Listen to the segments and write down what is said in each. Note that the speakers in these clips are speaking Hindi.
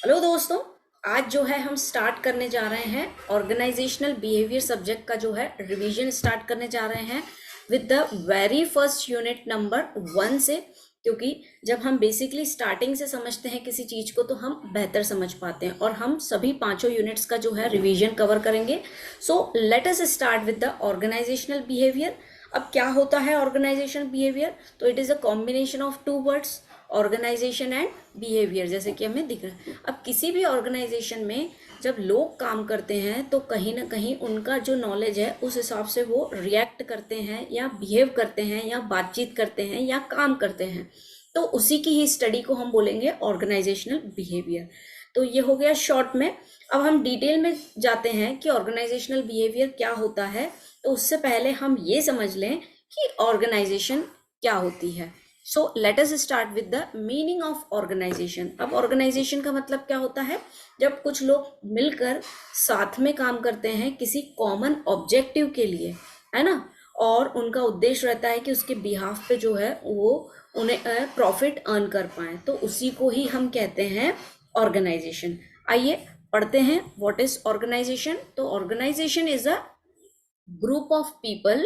हेलो दोस्तों। आज जो है हम स्टार्ट करने जा रहे हैं ऑर्गेनाइजेशनल बिहेवियर सब्जेक्ट का जो है रिवीजन स्टार्ट करने जा रहे हैं with the very first unit number 1 से। क्योंकि जब हम बेसिकली स्टार्टिंग से समझते हैं किसी चीज को तो हम बेहतर समझ पाते हैं और हम सभी पांचों यूनिट्स का जो है रिवीजन कवर करेंगे। So let us start with the organizational behaviour. अब क्या होता है ऑर्गेनाइजेशनल बिहेवियर? तो it is a combination of two words, organization and behaviour, जैसे कि हमें दिख रहा है। अब किसी भी ऑर्गेनाइजेशन में जब लोग काम करते हैं तो कहीं ना कहीं उनका जो नॉलेज है उस हिसाब से वो रिएक्ट करते हैं या बिहेव करते हैं या बातचीत करते हैं या काम करते हैं। तो उसी की ही स्टडी को हम बोलेंगे ऑर्गेनाइजेशनल बिहेवियर। तो ये हो गया शॉर्ट में। अब हम डिटेल में जाते हैं कि ऑर्गेनाइजेशनल बिहेवियर क्या होता है। तो उससे पहले हम ये समझ लें कि ऑर्गेनाइजेशन क्या होती है। So let us start with the meaning of organization. अब ऑर्गेनाइजेशन का मतलब क्या होता है? जब कुछ लोग मिलकर साथ में काम करते हैं किसी कॉमन ऑब्जेक्टिव के लिए, है ना, और उनका उद्देश्य रहता है कि उसके बिहाफ पे जो है वो उन्हें प्रॉफिट अर्न कर पाए, तो उसी को ही हम कहते हैं ऑर्गेनाइजेशन। आइए पढ़ते हैं व्हाट इज ऑर्गेनाइजेशन। तो organization is a group of people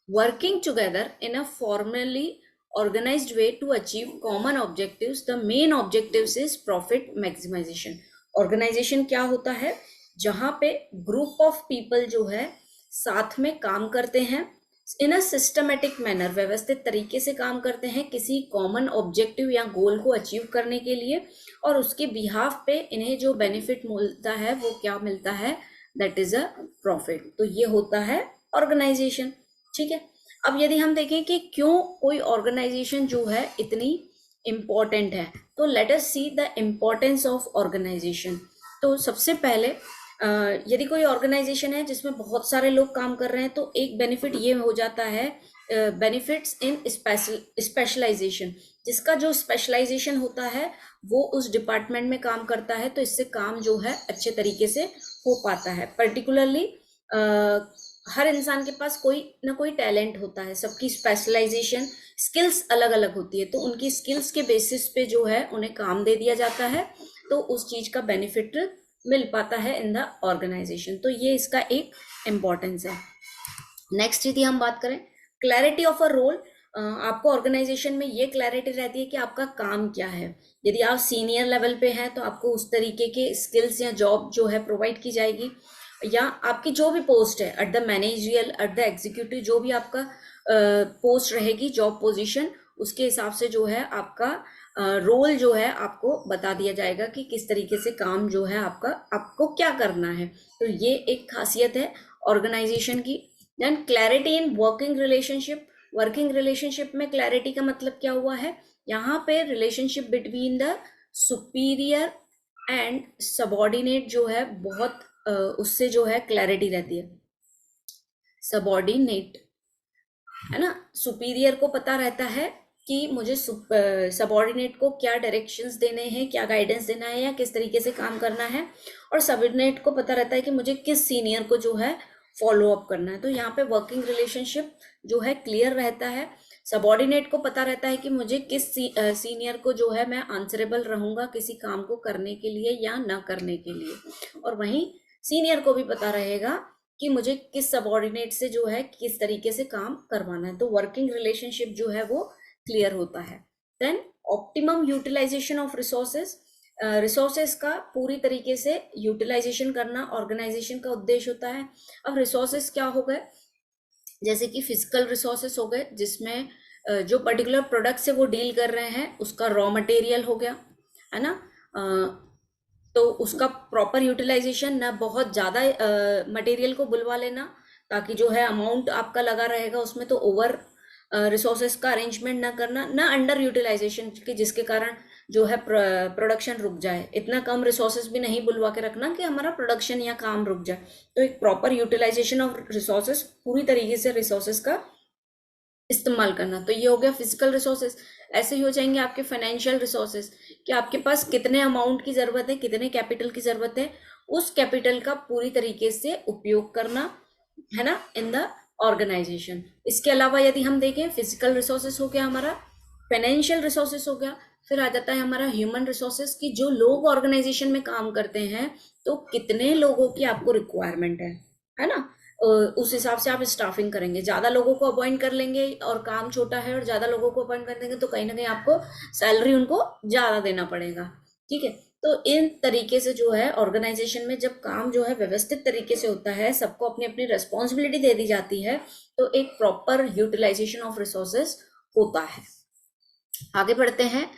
working together in a formally organized way to achieve common objectives. The main objectives is profit maximization. Organization क्या होता है? जहां पे group of people जो है साथ में काम करते हैं इन अ सिस्टमेटिक मैनर, व्यवस्थित तरीके से काम करते हैं किसी कॉमन ऑब्जेक्टिव या गोल को अचीव करने के लिए, और उसके बिहाफ पे इन्हें जो बेनिफिट मिलता है वो क्या मिलता है? That is a profit. तो ये होता है ऑर्गेनाइजेशन। ठीक है। अब यदि हम देखें कि क्यों कोई ऑर्गेनाइजेशन जो है इतनी इम्पोर्टेंट है, तो let us see the importance of organization. तो सबसे पहले यदि कोई ऑर्गेनाइजेशन है जिसमें बहुत सारे लोग काम कर रहे हैं तो एक बेनिफिट ये हो जाता है, बेनिफिट्स इन स्पेशलाइजेशन। जिसका जो स्पेशलाइजेशन होता है वो उस डिपार्टमेंट में काम करता है, तो इससे काम जो है अच्छे तरीके से हो पाता है। पर्टिकुलरली हर इंसान के पास कोई ना कोई टैलेंट होता है, सबकी स्पेशलाइजेशन स्किल्स अलग अलग होती है, तो उनकी स्किल्स के बेसिस पे जो है उन्हें काम दे दिया जाता है, तो उस चीज का बेनिफिट मिल पाता है इन द ऑर्गेनाइजेशन। तो ये इसका एक इम्पोर्टेंस है। नेक्स्ट यदि हम बात करें क्लैरिटी ऑफ अ रोल, आपको ऑर्गेनाइजेशन में ये क्लैरिटी रहती है कि आपका काम क्या है। यदि आप सीनियर लेवल पे हैं तो आपको उस तरीके के स्किल्स या जॉब जो है प्रोवाइड की जाएगी, या आपकी जो भी पोस्ट है at the managerial at the executive, जो भी आपका पोस्ट रहेगी, जॉब पोजीशन, उसके हिसाब से जो है आपका रोल जो है आपको बता दिया जाएगा कि किस तरीके से काम जो है आपका, आपको क्या करना है। तो ये एक खासियत है ऑर्गेनाइजेशन की। Then clarity in working relationship. Working relationship में क्लैरिटी का मतलब क्या हुआ है? यहाँ पे relationship between the superior and subordinate जो है बहुत उससे जो है क्लैरिटी रहती है। सबॉर्डिनेट है ना, सुपीरियर को पता रहता है कि मुझे सबॉर्डिनेट को क्या डायरेक्शंस देने हैं, क्या गाइडेंस देना है या किस तरीके से काम करना है, और सबॉर्डिनेट को पता रहता है कि मुझे किस सीनियर को जो है फॉलो अप करना है। तो यहाँ पे वर्किंग रिलेशनशिप जो है क्लियर रहता है। सबॉर्डिनेट को पता रहता है कि मुझे किस सीनियर को जो है मैं आंसरेबल रहूंगा किसी काम को करने के लिए या ना करने के लिए, और वहीं सीनियर को भी पता रहेगा कि मुझे किस सबॉर्डिनेट से जो है किस तरीके से काम करवाना है। तो वर्किंग रिलेशनशिप जो है वो क्लियर होता है। Then optimum utilization of resources. Resources का पूरी तरीके से यूटिलाइजेशन करना ऑर्गेनाइजेशन का उद्देश्य होता है। अब रिसोर्सेज क्या हो गए? जैसे कि फिजिकल रिसोर्सेस हो गए, जिसमें जो पर्टिकुलर प्रोडक्ट से वो डील कर रहे हैं उसका रॉ मटेरियल हो गया, है ना, तो उसका प्रॉपर यूटिलाइजेशन, ना बहुत ज़्यादा मटेरियल को बुलवा लेना ताकि जो है अमाउंट आपका लगा रहेगा उसमें, तो ओवर रिसोर्सेस का अरेंजमेंट ना करना, ना अंडर यूटिलाइजेशन के जिसके कारण जो है प्रोडक्शन रुक जाए। इतना कम रिसोर्सेस भी नहीं बुलवा के रखना कि हमारा प्रोडक्शन या काम रुक जाए। तो एक प्रॉपर यूटिलाइजेशन ऑफ रिसोर्सेस, पूरी तरीके से रिसोर्सेस का इस्तेमाल करना। तो ये हो गया फिजिकल रिसोर्सेस। ऐसे ही हो जाएंगे आपके फाइनेंशियल रिसोर्सेस, कि आपके पास कितने अमाउंट की जरूरत है, कितने कैपिटल की जरूरत है, उस कैपिटल का पूरी तरीके से उपयोग करना, है ना, इन द ऑर्गेनाइजेशन। इसके अलावा यदि हम देखें फिजिकल रिसोर्सेस हो गया हमारा, फाइनेंशियल रिसोर्सेस हो गया। फिर आ जाता है हमारा ह्यूमन रिसोर्सेज की, जो लोग ऑर्गेनाइजेशन में काम करते हैं तो कितने लोगों की आपको रिक्वायरमेंट है ना। उस हिसाब से आप स्टाफिंग करेंगे। ज्यादा लोगों को अपॉइंट कर लेंगे और काम छोटा है, और ज्यादा लोगों को अपॉइंट कर देंगे तो कहीं ना कहीं आपको सैलरी उनको ज्यादा देना पड़ेगा। ठीक है, तो इन तरीके से जो है ऑर्गेनाइजेशन में जब काम जो है व्यवस्थित तरीके से होता है, सबको अपनी अपनी रेस्पॉन्सिबिलिटी दे दी जाती है, तो एक प्रॉपर यूटिलाइजेशन ऑफ रिसोर्सेज होता है। आगे बढ़ते हैं।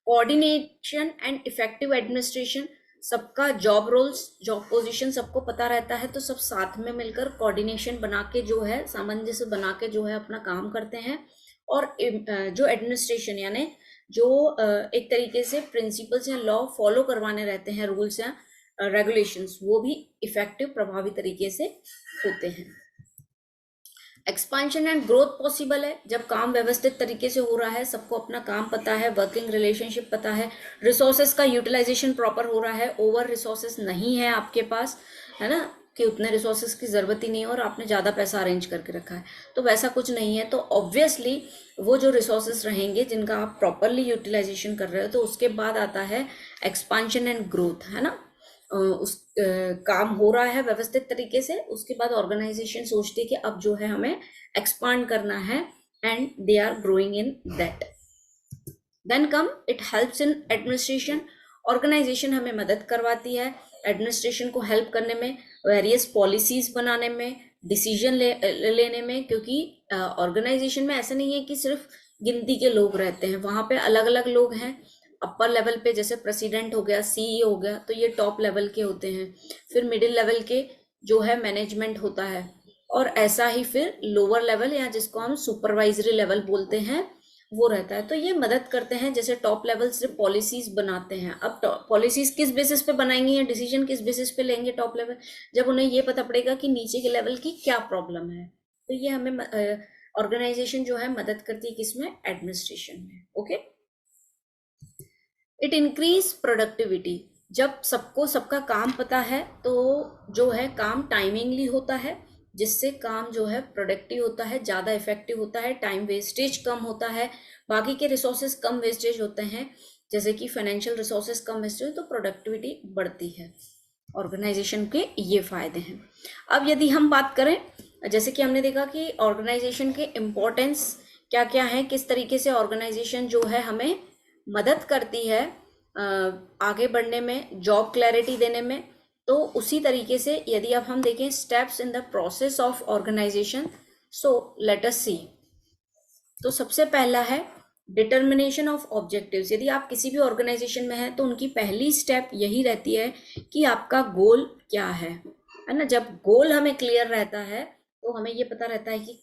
कोऑर्डिनेशन एंड इफेक्टिव एडमिनिस्ट्रेशन, सबका जॉब रोल्स, जॉब पोजीशन सबको पता रहता है, तो सब साथ में मिलकर कोऑर्डिनेशन बना के जो है, सामंजस्य बना के जो है अपना काम करते हैं। और जो एडमिनिस्ट्रेशन यानी जो एक तरीके से प्रिंसिपल्स या लॉ फॉलो करवाने रहते हैं, रूल्स या रेगुलेशंस, वो भी इफेक्टिव प्रभावी तरीके से होते हैं। एक्सपांशन एंड ग्रोथ पॉसिबल है जब काम व्यवस्थित तरीके से हो रहा है, सबको अपना काम पता है, वर्किंग रिलेशनशिप पता है, रिसोर्सेज का यूटिलाइजेशन प्रॉपर हो रहा है, ओवर रिसोर्सेज नहीं है आपके पास, है ना, कि उतने रिसोर्सेज की जरूरत ही नहीं है और आपने ज़्यादा पैसा अरेंज करके रखा है, तो वैसा कुछ नहीं है। तो ऑब्वियसली वो जो रिसोर्सेज रहेंगे जिनका आप प्रॉपरली यूटिलाइजेशन कर रहे हो, तो उसके बाद आता है एक्सपांशन एंड ग्रोथ, है ना। उस काम हो रहा है व्यवस्थित तरीके से, उसके बाद ऑर्गेनाइजेशन सोचती है कि अब जो है हमें एक्सपांड करना है, and they are growing in that. Then come it helps in administration, organization हमें मदद करवाती है एडमिनिस्ट्रेशन को हेल्प करने में, वेरियस पॉलिसीज बनाने में, डिसीजन लेने में, क्योंकि ऑर्गेनाइजेशन में ऐसा नहीं है कि सिर्फ गिनती के लोग रहते हैं, वहां पे अलग अलग लोग हैं। अपर लेवल पे जैसे प्रेसिडेंट हो गया, सीईओ हो गया, तो ये टॉप लेवल के होते हैं। फिर मिडिल लेवल के जो है मैनेजमेंट होता है, और ऐसा ही फिर लोअर लेवल या जिसको हम सुपरवाइजरी लेवल बोलते हैं वो रहता है। तो ये मदद करते हैं, जैसे टॉप लेवल सिर्फ पॉलिसीज बनाते हैं। अब पॉलिसीज किस बेसिस पे बनाएंगे या डिसीजन किस बेसिस पे लेंगे टॉप लेवल, जब उन्हें ये पता पड़ेगा कि नीचे के लेवल की क्या प्रॉब्लम है। तो ये हमें ऑर्गेनाइजेशन जो है मदद करती है किसमें, एडमिनिस्ट्रेशन में। ओके, इट इंक्रीज प्रोडक्टिविटी, जब सबको सबका काम पता है तो जो है काम टाइमिंगली होता है, जिससे काम जो है प्रोडक्टिव होता है, ज़्यादा इफेक्टिव होता है, टाइम वेस्टेज कम होता है, बाकी के रिसोर्सेज कम वेस्टेज होते हैं, जैसे कि फाइनेंशियल रिसोर्सेज कम वेस्टेज, तो प्रोडक्टिविटी बढ़ती है। ऑर्गेनाइजेशन के ये फायदे हैं। अब यदि हम बात करें, जैसे कि हमने देखा कि ऑर्गेनाइजेशन के इम्पोर्टेंस क्या क्या है, किस तरीके से ऑर्गेनाइजेशन जो है हमें मदद करती है आगे बढ़ने में, जॉब क्लैरिटी देने में, तो उसी तरीके से यदि अब हम देखें steps in the process of organisation, so let us see. तो सबसे पहला है डिटर्मिनेशन ऑफ ऑब्जेक्टिव्स। यदि आप किसी भी ऑर्गेनाइजेशन में हैं तो उनकी पहली स्टेप यही रहती है कि आपका गोल क्या है ना। जब गोल हमें क्लियर रहता है तो हमें ये पता रहता है कि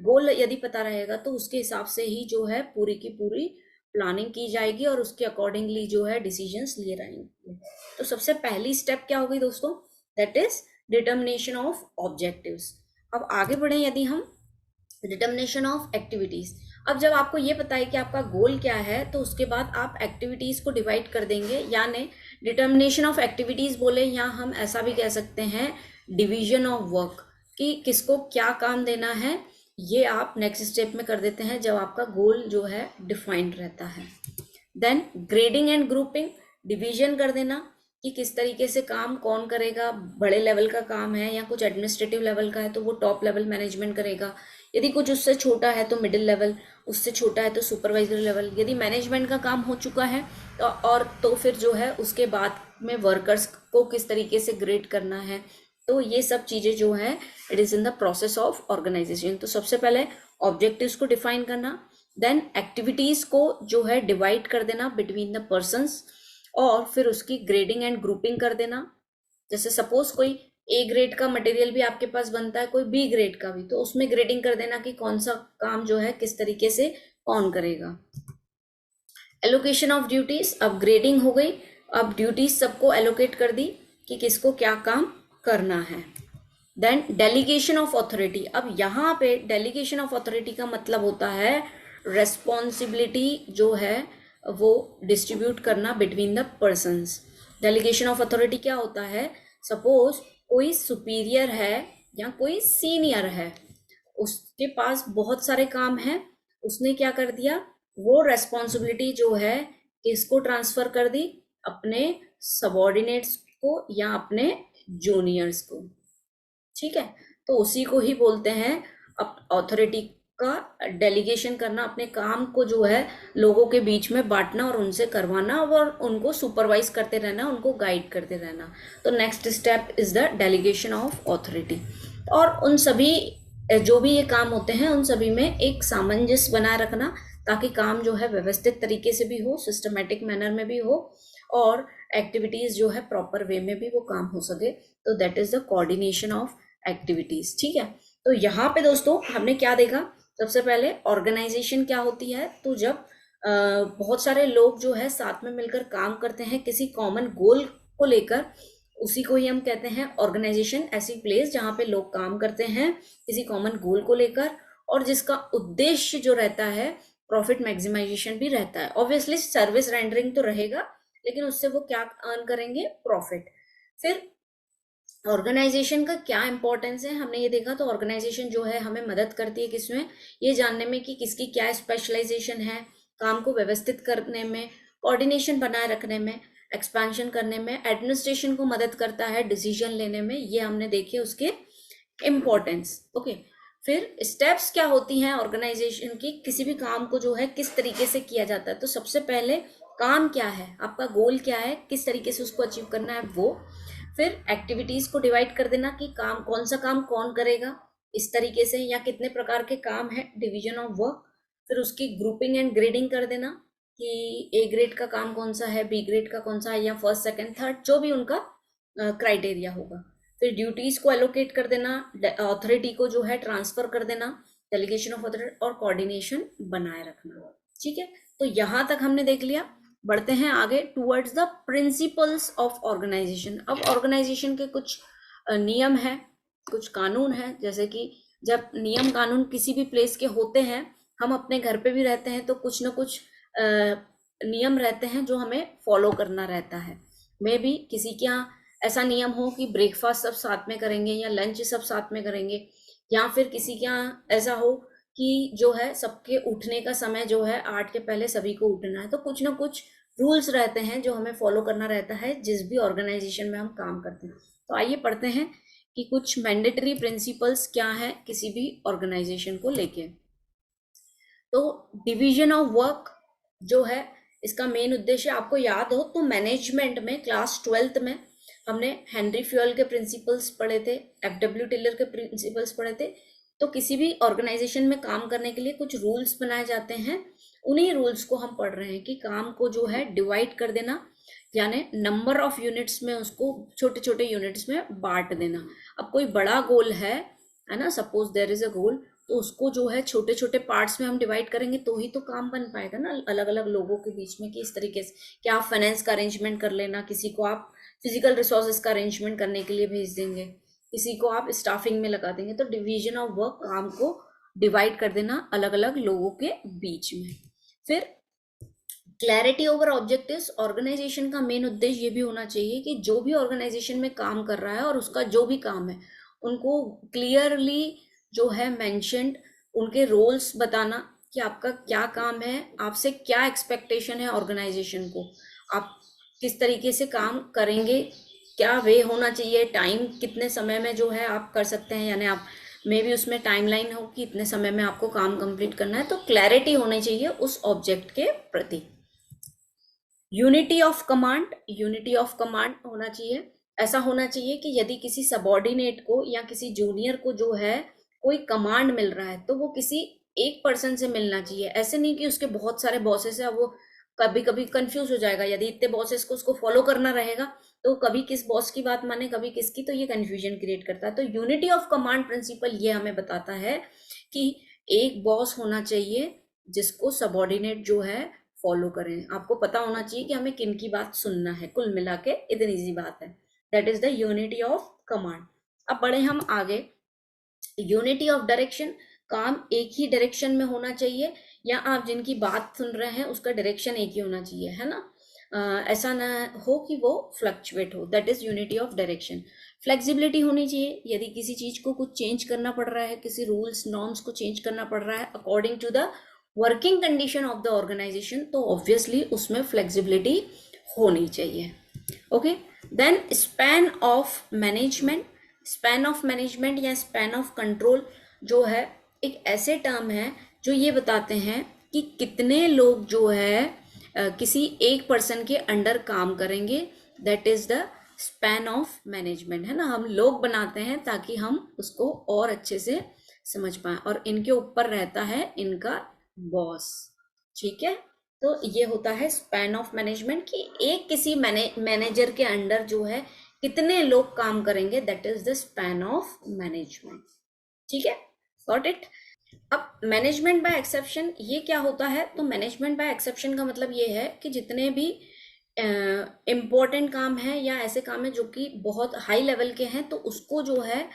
गोल यदि पता रहेगा तो उसके हिसाब से ही जो है पूरी की पूरी प्लानिंग की जाएगी और उसके अकॉर्डिंगली जो है डिसीजंस लिए रहेंगे। तो सबसे पहली स्टेप क्या होगी दोस्तों, that is determination of objectives. अब आगे बढ़े, यदि हम डिटर्मिनेशन ऑफ एक्टिविटीज। अब जब आपको ये पता है कि आपका गोल क्या है तो उसके बाद आप एक्टिविटीज को डिवाइड कर देंगे, यानी डिटर्मिनेशन ऑफ एक्टिविटीज बोले, या हम ऐसा भी कह सकते हैं डिवीजन ऑफ वर्क, कि किसको क्या काम देना है, ये आप नेक्स्ट स्टेप में कर देते हैं जब आपका गोल जो है डिफाइंड रहता है। Then grading and grouping, division कर देना कि किस तरीके से काम कौन करेगा, बड़े लेवल का काम है या कुछ एडमिनिस्ट्रेटिव लेवल का है तो वो टॉप लेवल मैनेजमेंट करेगा, यदि कुछ उससे छोटा है तो मिडिल लेवल, उससे छोटा है तो सुपरवाइजरी लेवल, यदि मैनेजमेंट का काम हो चुका है तो फिर जो है उसके बाद में वर्कर्स को किस तरीके से ग्रेड करना है। तो ये सब चीज़ें जो है it is in the process of organization. तो सबसे पहले ऑब्जेक्टिव्स को डिफाइन करना, देन एक्टिविटीज को जो है डिवाइड कर देना बिटवीन द पर्सन्स, और फिर उसकी ग्रेडिंग एंड ग्रुपिंग कर देना। जैसे सपोज कोई ए ग्रेड का मटेरियल भी आपके पास बनता है, कोई बी ग्रेड का भी, तो उसमें ग्रेडिंग कर देना कि कौन सा काम जो है किस तरीके से कौन करेगा। एलोकेशन ऑफ ड्यूटीज, अब ग्रेडिंग हो गई, अब ड्यूटीज सबको एलोकेट कर दी कि किसको क्या काम करना है। देन डेलीगेशन ऑफ अथॉरिटी, अब यहाँ पे डेलीगेशन ऑफ अथॉरिटी का मतलब होता है रेस्पॉन्सिबिलिटी जो है वो डिस्ट्रीब्यूट करना between the persons. Delegation of authority क्या होता है, सपोज कोई सुपीरियर है या कोई सीनियर है, उसके पास बहुत सारे काम हैं, उसने क्या कर दिया, वो रेस्पॉन्सिबिलिटी जो है किसको ट्रांसफर कर दी, अपने सबॉर्डिनेट्स को या अपने जूनियर्स को, ठीक है। तो उसी को ही बोलते हैं अथॉरिटी का डेलीगेशन करना, अपने काम को जो है लोगों के बीच में बांटना और उनसे करवाना और उनको सुपरवाइज करते रहना, उनको गाइड करते रहना। तो next step is the delegation of authority. और उन सभी जो भी ये काम होते हैं उन सभी में एक सामंजस्य बनाए रखना, ताकि काम जो है व्यवस्थित तरीके से भी हो, सिस्टमेटिक मैनर में भी हो, और एक्टिविटीज जो है प्रॉपर वे में भी वो काम हो सके। तो that is the coordination of activities, ठीक है। तो यहाँ पे दोस्तों हमने क्या देखा, सबसे पहले ऑर्गेनाइजेशन क्या होती है। तो जब बहुत सारे लोग जो है साथ में मिलकर काम करते हैं किसी कॉमन गोल को लेकर, उसी को ही हम कहते हैं ऑर्गेनाइजेशन। ऐसी प्लेस जहाँ पे लोग काम करते हैं किसी कॉमन गोल को लेकर, और जिसका उद्देश्य जो रहता है प्रॉफिट मैक्सिमाइजेशन भी रहता है। ऑब्वियसली सर्विस रेंडरिंग तो रहेगा, लेकिन उससे वो क्या अर्न करेंगे, प्रॉफिट। फिर ऑर्गेनाइजेशन का क्या इंपॉर्टेंस है हमने ये देखा। तो ऑर्गेनाइजेशन जो है हमें मदद करती है किसमें, ये जानने में कि किसकी क्या स्पेशलाइजेशन है, काम को व्यवस्थित करने में, कोऑर्डिनेशन बनाए रखने में, एक्सपेंशन करने में, एडमिनिस्ट्रेशन को मदद करता है डिसीजन लेने में। ये हमने देखे उसके इम्पोर्टेंस, ओके। फिर स्टेप्स क्या होती हैं ऑर्गेनाइजेशन की, किसी भी काम को जो है किस तरीके से किया जाता है। तो सबसे पहले काम क्या है, आपका गोल क्या है, किस तरीके से उसको अचीव करना है वो। फिर एक्टिविटीज को डिवाइड कर देना कि काम कौन सा काम कौन करेगा इस तरीके से, या कितने प्रकार के काम है, डिवीजन ऑफ वर्क। फिर उसकी ग्रुपिंग एंड ग्रेडिंग कर देना कि ए ग्रेड का काम कौन सा है, बी ग्रेड का कौन सा है, या फर्स्ट सेकंड थर्ड, जो भी उनका क्राइटेरिया होगा। फिर ड्यूटीज को एलोकेट कर देना, अथॉरिटी को जो है ट्रांसफर कर देना, डेलीगेशन ऑफ अथॉरिटी, और कोऑर्डिनेशन बनाए रखना, ठीक है। तो यहाँ तक हमने देख लिया। बढ़ते हैं आगे towards the principles of organization. अब ऑर्गेनाइजेशन के कुछ नियम है, कुछ कानून है। जैसे कि जब नियम कानून किसी भी प्लेस के होते हैं, हम अपने घर पे भी रहते हैं तो कुछ ना कुछ नियम रहते हैं जो हमें फॉलो करना रहता है। मे बी किसी के यहाँ ऐसा नियम हो कि ब्रेकफास्ट सब साथ में करेंगे या लंच सब साथ में करेंगे, या फिर किसी के यहाँ ऐसा हो कि जो है सबके उठने का समय जो है 8 के पहले सभी को उठना है। तो कुछ ना कुछ रूल्स रहते हैं जो हमें फॉलो करना रहता है जिस भी ऑर्गेनाइजेशन में हम काम करते हैं। तो आइए पढ़ते हैं कि कुछ मैंडेटरी प्रिंसिपल्स क्या है किसी भी ऑर्गेनाइजेशन को लेके। तो डिवीजन ऑफ वर्क जो है इसका मेन उद्देश्य आपको याद हो तो मैनेजमेंट में क्लास 12th में हमने हेनरी फ्यूएल के प्रिंसिपल्स पढ़े थे, एफडब्ल्यू टेलर के प्रिंसिपल्स पढ़े थे। तो किसी भी ऑर्गेनाइजेशन में काम करने के लिए कुछ रूल्स बनाए जाते हैं, उन्हीं रूल्स को हम पढ़ रहे हैं कि काम को जो है डिवाइड कर देना, यानी नंबर ऑफ यूनिट्स में उसको छोटे छोटे यूनिट्स में बांट देना। अब कोई बड़ा गोल है ना, सपोज देयर इज अ गोल, तो उसको जो है छोटे छोटे पार्ट्स में हम डिवाइड करेंगे तो ही तो काम बन पाएगा ना अलग अलग लोगों के बीच में। कि इस तरीके से क्या आप फाइनेंस का अरेंजमेंट कर लेना, किसी को आप फिजिकल रिसोर्सेज का अरेंजमेंट करने के लिए भेज देंगे, किसी को आप स्टाफिंग में लगा देंगे। तो डिवीजन ऑफ वर्क, काम को डिवाइड कर देना अलग अलग लोगों के बीच में। फिर क्लैरिटी ओवर ऑब्जेक्टिव्स। ऑर्गेनाइजेशन का मेन उद्देश्य ये भी होना चाहिए कि जो भी ऑर्गेनाइजेशन में काम कर रहा है और उसका जो भी काम है उनको क्लियरली जो है मेंशन्ड, उनके रोल्स बताना कि आपका क्या काम है, आपसे क्या एक्सपेक्टेशन है ऑर्गेनाइजेशन को, आप किस तरीके से काम करेंगे, क्या वे होना चाहिए, टाइम कितने समय में जो है आप कर सकते हैं, यानी आप मे भी उसमें टाइमलाइन हो कि इतने समय में आपको काम कंप्लीट करना है। तो क्लैरिटी होनी चाहिए उस ऑब्जेक्ट के प्रति। Unity of command, unity of command होना चाहिए। ऐसा होना चाहिए कि यदि किसी सबॉर्डिनेट को या किसी जूनियर को जो है कोई कमांड मिल रहा है तो वो किसी एक पर्सन से मिलना चाहिए। ऐसे नहीं कि उसके बहुत सारे बॉसेस है, वो कभी कभी कंफ्यूज हो जाएगा। यदि इतने बॉसेस को उसको फॉलो करना रहेगा तो कभी किस बॉस की बात माने कभी किसकी, तो ये कंफ्यूजन क्रिएट करता है। तो यूनिटी ऑफ कमांड प्रिंसिपल ये हमें बताता है कि एक बॉस होना चाहिए जिसको सबॉर्डिनेट जो है फॉलो करें। आपको पता होना चाहिए कि हमें किन की बात सुनना है। कुल मिला के इतनी सी बात है, that is the unity of command. अब बढ़े हम आगे। यूनिटी ऑफ डायरेक्शन, काम एक ही डायरेक्शन में होना चाहिए, या आप जिनकी बात सुन रहे हैं उसका डायरेक्शन एक ही होना चाहिए, है ना। ऐसा ना हो कि वो फ्लक्चुएट हो, that is unity of direction. Flexibility होनी चाहिए, यदि किसी चीज को कुछ चेंज करना पड़ रहा है, किसी रूल्स नॉर्म्स को चेंज करना पड़ रहा है according to the working condition of the organization, तो ऑब्वियसली उसमें फ्लेक्सिबिलिटी होनी चाहिए। Okay, then span of management. Span of management या स्पैन ऑफ कंट्रोल जो है एक ऐसे टर्म है जो ये बताते हैं कि कितने लोग जो है किसी एक पर्सन के अंडर काम करेंगे, that is the span of management, है ना। हम लोग बनाते हैं ताकि हम उसको और अच्छे से समझ पाए, और इनके ऊपर रहता है इनका बॉस, ठीक है। तो ये होता है स्पैन ऑफ मैनेजमेंट कि एक किसी मैनेजर के अंडर जो है कितने लोग काम करेंगे, that is the span of management, ठीक है, गॉट इट। अब मैनेजमेंट बाय एक्सेप्शन ये क्या होता है, तो मैनेजमेंट बाय एक्सेप्शन का मतलब ये है कि जितने भी इम्पोर्टेंट काम है या ऐसे काम है जो कि बहुत हाई लेवल के हैं, तो उसको जो है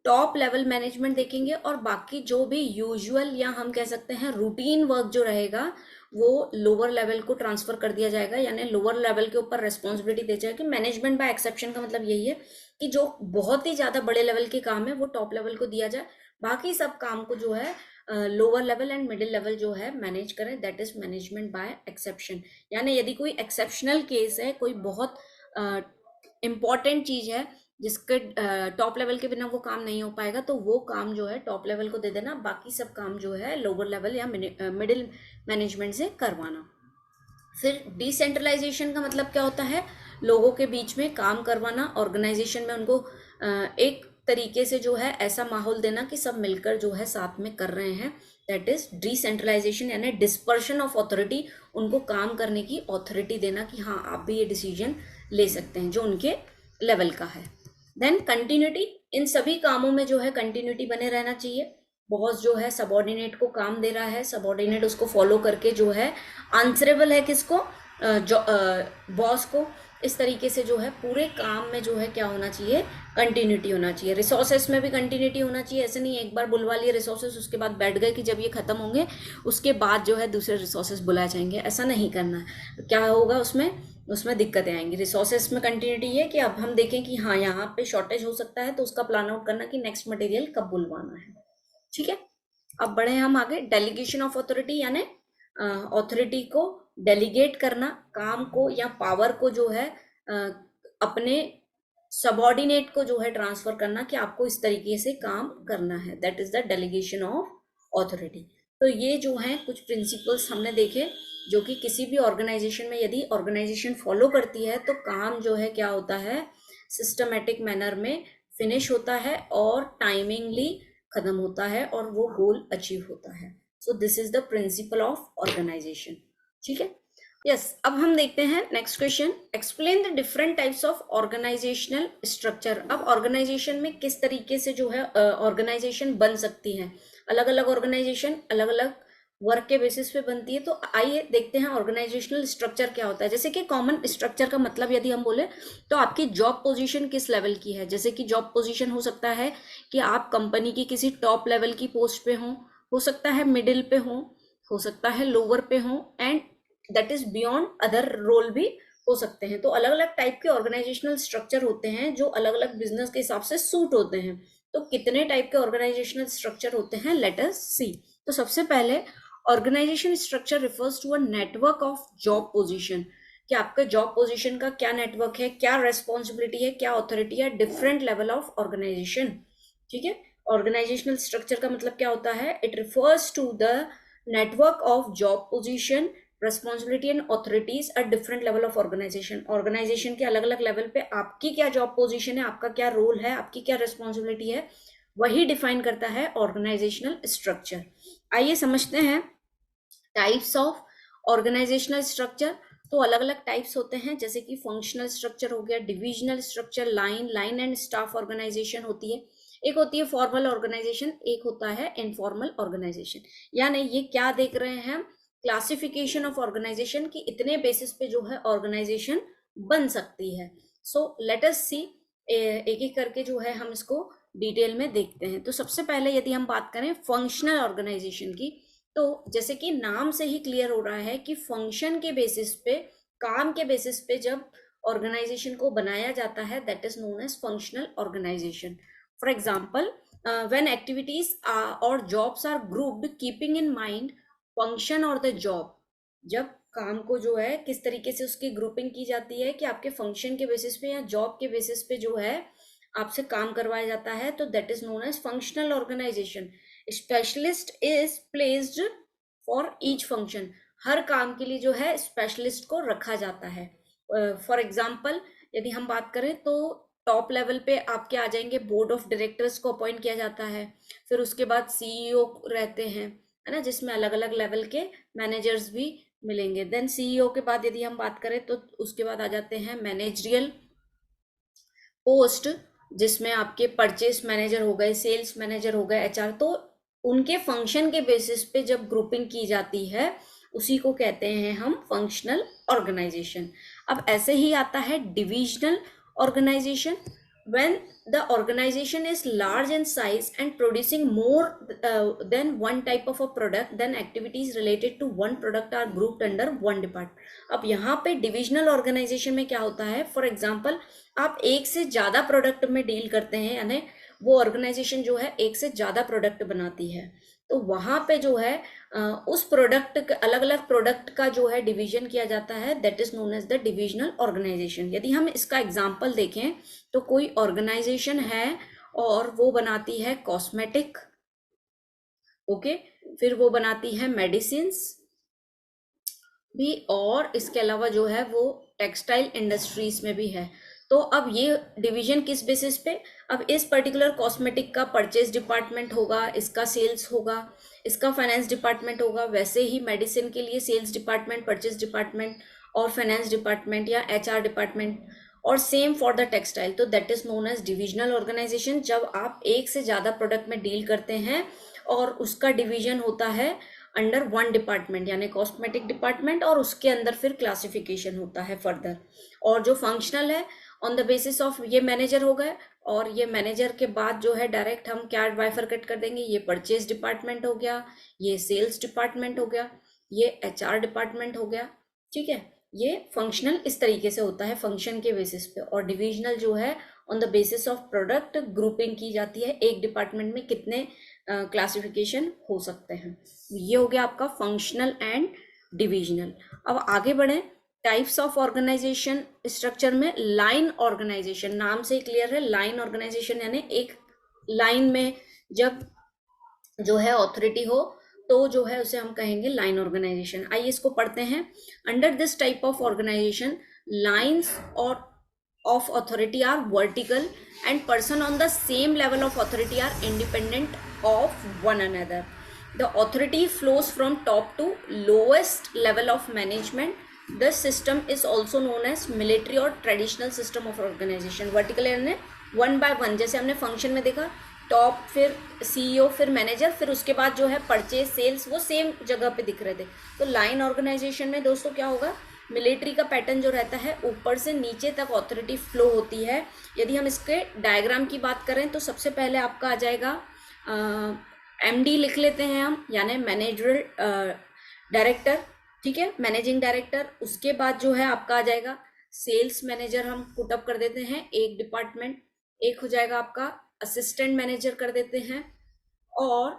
टॉप लेवल मैनेजमेंट देखेंगे, और बाकी जो भी यूजुअल या हम कह सकते हैं रूटीन वर्क जो रहेगा वो लोअर लेवल को ट्रांसफर कर दिया जाएगा, यानी लोअर लेवल के ऊपर रेस्पॉन्सिबिलिटी दी जाएगी। मैनेजमेंट बाय एक्सेप्शन का मतलब यही है कि जो बहुत ही ज्यादा बड़े लेवल के काम है वो टॉप लेवल को दिया जाए, बाकी सब काम को जो है lower level and middle level जो है मैनेज करें, that is management by exception. यानी यदि कोई एक्सेप्शनल केस है, कोई बहुत इम्पॉर्टेंट चीज है जिसके टॉप लेवल के बिना वो काम नहीं हो पाएगा, तो वो काम जो है टॉप लेवल को दे देना, बाकी सब काम जो है लोअर लेवल या मिडिल मैनेजमेंट से करवाना। फिर डिसेंट्रलाइजेशन का मतलब क्या होता है, लोगों के बीच में काम करवाना, ऑर्गेनाइजेशन में उनको एक तरीके से जो है ऐसा माहौल देना कि सब मिलकर जो है साथ में कर रहे हैं, दैट इज डिसेंट्रलाइजेशन, यानी डिस्पर्शन ऑफ अथॉरिटी, उनको काम करने की अथॉरिटी देना कि हाँ आप भी ये डिसीजन ले सकते हैं जो उनके लेवल का है। देन कंटिन्यूटी, इन सभी कामों में जो है कंटिन्यूटी बने रहना चाहिए। बॉस जो है सबॉर्डिनेट को काम दे रहा है, सबॉर्डिनेट उसको फॉलो करके जो है आंसरेबल है किसको, बॉस को। इस तरीके से जो है पूरे काम में जो है क्या होना चाहिए, कंटिन्यूटी होना चाहिए। रिसोर्सेस में भी कंटिन्यूटी होना चाहिए, ऐसे नहीं एक बार बुलवा लिए रिसोर्सेस उसके बाद बैठ गए कि जब ये खत्म होंगे उसके बाद जो है दूसरे रिसोर्सेस बुलाए जाएंगे, ऐसा नहीं करना है। क्या होगा उसमें दिक्कतें आएंगी। रिसोर्सेस में कंटिन्यूटी है कि अब हम देखें कि हाँ यहाँ पे शॉर्टेज हो सकता है, तो उसका प्लान आउट करना कि नेक्स्ट मटेरियल कब बुलवाना है, ठीक है। अब बढ़े हम आगे, डेलीगेशन ऑफ अथॉरिटी, यानी अथॉरिटी को डेलीगेट करना, काम को या पावर को जो है अपने सबॉर्डिनेट को जो है ट्रांसफर करना कि आपको इस तरीके से काम करना है, that is the delegation of authority. तो ये जो है कुछ प्रिंसिपल्स हमने देखे जो कि किसी भी ऑर्गेनाइजेशन में यदि ऑर्गेनाइजेशन फॉलो करती है तो काम जो है क्या होता है, सिस्टमेटिक मैनर में फिनिश होता है और टाइमिंगली खत्म होता है और वो गोल अचीव होता है। So this is the principle of organization, ठीक है। यस, अब हम देखते हैं next question, explain the different types of organizational structure. अब ऑर्गेनाइजेशन में किस तरीके से जो है ऑर्गेनाइजेशन बन सकती है, अलग अलग ऑर्गेनाइजेशन अलग अलग वर्क के बेसिस पे बनती है। तो आइए देखते हैं ऑर्गेनाइजेशनल स्ट्रक्चर क्या होता है। जैसे कि कॉमन स्ट्रक्चर का मतलब यदि हम बोले तो आपकी जॉब पोजीशन किस लेवल की है, जैसे कि जॉब पोजीशन हो सकता है कि आप कंपनी की किसी टॉप लेवल की पोस्ट पे हो सकता है मिडिल पे हो सकता है लोअर पे हो, and that is beyond other role भी हो सकते हैं। तो अलग अलग टाइप के ऑर्गेनाइजेशनल स्ट्रक्चर होते हैं जो अलग अलग बिजनेस के हिसाब से सूट होते हैं। तो कितने टाइप के ऑर्गेनाइजेशनल स्ट्रक्चर होते हैं, लेट अस सी। तो सबसे पहले organization structure refers to a network of job position, कि आपके जॉब पोजीशन का क्या नेटवर्क है, क्या रेस्पॉन्सिबिलिटी है, क्या अथॉरिटी है, डिफरेंट लेवल ऑफ ऑर्गेनाइजेशन, ठीक है। ऑर्गेनाइजेशनल स्ट्रक्चर का मतलब क्या होता है, it refers to the network of job position, responsibility and authorities at different level of organization. Organization के अलग अलग लेवल पे आपकी क्या जॉब पोजीशन है, आपका क्या रोल है, आपकी क्या रेस्पॉन्सिबिलिटी है, वही डिफाइन करता है ऑर्गेनाइजेशनल स्ट्रक्चर। आइए समझते हैं टाइप्स ऑफ ऑर्गेनाइजेशनल स्ट्रक्चर। तो अलग अलग टाइप्स होते हैं, जैसे कि फंक्शनल स्ट्रक्चर हो गया, divisional structure, line and staff organization होती है, एक होती है फॉर्मल ऑर्गेनाइजेशन, एक होता है इनफॉर्मल ऑर्गेनाइजेशन। यानी ये क्या देख रहे हैं, क्लासिफिकेशन ऑफ ऑर्गेनाइजेशन की इतने बेसिस पे जो है ऑर्गेनाइजेशन बन सकती है। सो लेट अस सी, एक एक करके जो है हम इसको डिटेल में देखते हैं। तो सबसे पहले यदि हम बात करें फंक्शनल ऑर्गेनाइजेशन की, तो जैसे कि नाम से ही क्लियर हो रहा है कि फंक्शन के बेसिस पे, काम के बेसिस पे जब ऑर्गेनाइजेशन को बनाया जाता है, that is known as functional organization. For example when activities or jobs are grouped keeping in mind function or the job, जब काम को जो है किस तरीके से उसकी ग्रुपिंग की जाती है कि आपके फंक्शन के बेसिस पे या जॉब के बेसिस पे जो है आपसे काम करवाया जाता है, तो that is known as functional organisation. Specialist is placed for each function, हर काम के लिए जो है स्पेशलिस्ट को रखा जाता है. फॉर एग्जाम्पल यदि हम बात करें तो टॉप लेवल पे आपके आ जाएंगे बोर्ड ऑफ डायरेक्टर्स को अपॉइंट किया जाता है, फिर उसके बाद सीईओ रहते हैं, है ना, जिसमें अलग अलग लेवल के मैनेजर्स भी मिलेंगे. देन सीईओ के बाद यदि हम बात करें तो उसके बाद आ जाते हैं मैनेजरियल पोस्ट, जिसमें आपके परचेस मैनेजर हो गए, सेल्स मैनेजर हो गए, एचआर. तो उनके फंक्शन के बेसिस पे जब ग्रुपिंग की जाती है उसी को कहते हैं हम फंक्शनल ऑर्गेनाइजेशन. अब ऐसे ही आता है divisional organization. When the organization is large in size and producing more than one type of a product, then activities related to one product are grouped under one department. अब यहाँ पे divisional organization में क्या होता है, फॉर एग्जाम्पल आप एक से ज़्यादा प्रोडक्ट में डील करते हैं, यानी वो ऑर्गेनाइजेशन जो है एक से ज़्यादा प्रोडक्ट बनाती है, तो वहाँ पे जो है उस प्रोडक्ट, अलग अलग प्रोडक्ट का जो है डिवीजन किया जाता है, that is known as the divisional organization. यदि हम इसका एग्जांपल देखें तो कोई ऑर्गेनाइजेशन है और वो बनाती है कॉस्मेटिक, ओके, फिर वो बनाती है मेडिसिन्स भी, और इसके अलावा जो है वो टेक्सटाइल इंडस्ट्रीज में भी है. तो अब ये डिवीजन किस बेसिस पे, अब इस पर्टिकुलर कॉस्मेटिक का परचेज डिपार्टमेंट होगा, इसका सेल्स होगा, इसका फाइनेंस डिपार्टमेंट होगा, वैसे ही मेडिसिन के लिए सेल्स डिपार्टमेंट, परचेज डिपार्टमेंट और फाइनेंस डिपार्टमेंट या एचआर डिपार्टमेंट, और सेम फॉर द टेक्सटाइल. तो that is known as divisional organization, जब आप एक से ज़्यादा प्रोडक्ट में डील करते हैं और उसका डिवीजन होता है अंडर वन डिपार्टमेंट, यानी कॉस्मेटिक डिपार्टमेंट, और उसके अंदर फिर क्लासिफिकेशन होता है फर्दर. और जो फंक्शनल है ऑन द बेसिस ऑफ ये मैनेजर हो गए, और ये मैनेजर के बाद जो है डायरेक्ट हम क्या बाइफरकेट कर देंगे, ये परचेज डिपार्टमेंट हो गया, ये सेल्स डिपार्टमेंट हो गया, ये एचआर डिपार्टमेंट हो गया. ठीक है, ये फंक्शनल इस तरीके से होता है फंक्शन के बेसिस पे, और डिविजनल जो है on the basis of product grouping की जाती है, एक डिपार्टमेंट में कितने क्लासिफिकेशन हो सकते हैं. ये हो गया आपका फंक्शनल एंड डिविजनल. अब आगे बढ़े टाइप्स ऑफ ऑर्गेनाइजेशन स्ट्रक्चर में. लाइन ऑर्गेनाइजेशन, नाम से क्लियर है, लाइन ऑर्गेनाइजेशन यानी एक लाइन में जब जो है ऑथोरिटी हो तो जो है उसे हम कहेंगे लाइन ऑर्गेनाइजेशन. आइए इसको पढ़ते हैं. Under this type of organization lines और of authority are vertical and person on the same level of authority are independent of one another. The authority flows from top to lowest level of management. This system is also known as military or traditional system of organization. Vertical यानी वन बाय वन, जैसे हमने फंक्शन में देखा टॉप, फिर सीईओ, फिर मैनेजर, फिर उसके बाद जो है परचेज, सेल्स, वो सेम जगह पे दिख रहे थे. तो लाइन ऑर्गेनाइजेशन में दोस्तों क्या होगा, मिलिट्री का पैटर्न जो रहता है ऊपर से नीचे तक ऑथोरिटी फ्लो होती है. यदि हम इसके डायग्राम की बात करें तो सबसे पहले आपका आ जाएगा एमडी लिख लेते हैं हम, यानी मैनेजरल डायरेक्टर. ठीक है, मैनेजिंग डायरेक्टर. उसके बाद जो है आपका आ जाएगा सेल्स मैनेजर, हम पुटअप कर देते हैं एक डिपार्टमेंट. एक हो जाएगा आपका असिस्टेंट मैनेजर कर देते हैं, और